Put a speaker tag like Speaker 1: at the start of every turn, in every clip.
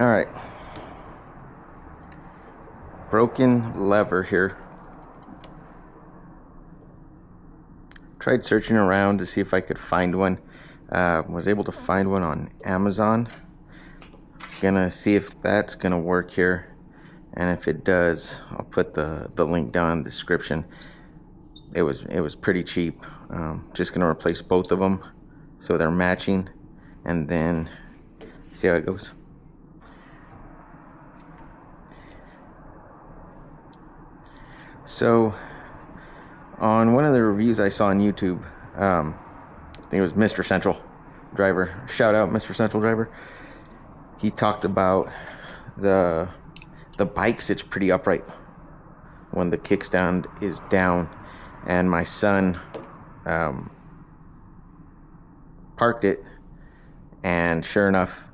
Speaker 1: All right, broken lever here. Tried searching around to see if I could find one. Was able to find one on Amazon. Gonna see if that's gonna work here, and if it does, I'll put the link down in the description. It was pretty cheap. Just gonna replace both of them so they're matching, and then see how it goes. So on one of the reviews I saw on YouTube, I think it was Mr. Central Driver, shout out Mr. Central Driver, he talked about the bike sits pretty upright when the kickstand is down, and my son parked it, and sure enough,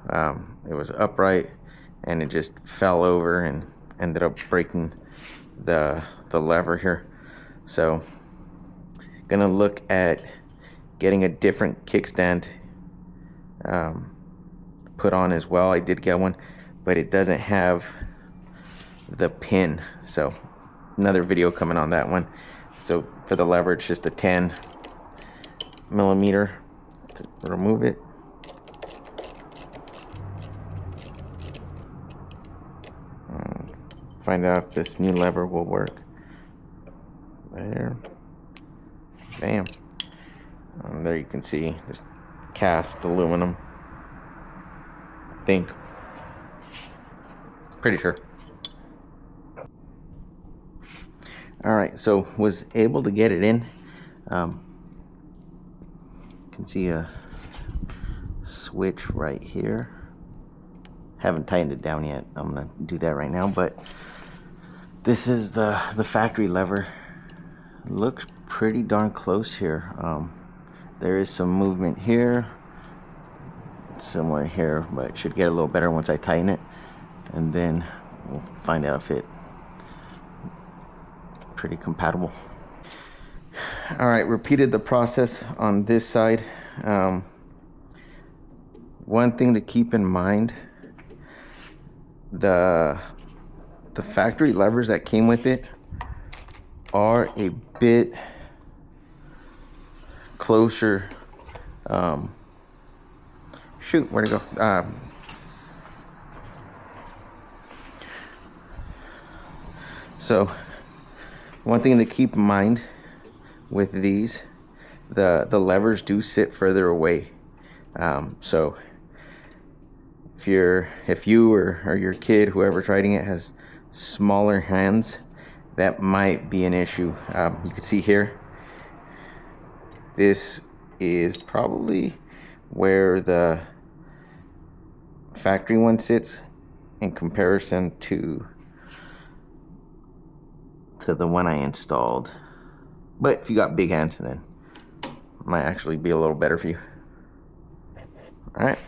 Speaker 1: it was upright, and it just fell over and ended up breaking the lever here. So gonna look at getting a different kickstand put on as well. I did get one, but it doesn't have the pin, so another video coming on that one. So for the lever, it's just a 10mm to remove it. Find out if this new lever will work. There, bam. There you can see just cast aluminum, I think, pretty sure. All right, so was able to get it in. You can see a switch right here. Haven't tightened it down yet. I'm gonna do that right now, but this is the factory lever. Looks pretty darn close here. There is some movement here, similar here, but it should get a little better once I tighten it, and then we'll find out if it's pretty compatible. All right, repeated the process on this side. One thing to keep in mind, the factory levers that came with it are a bit closer. Shoot, where'd it go? So one thing to keep in mind with these, the levers do sit further away. So if you or your kid, whoever's riding it, has smaller hands, that might be an issue. You can see here, this is probably where the factory one sits in comparison to the one I installed. But if you got big hands, then it might actually be a little better for you. All right.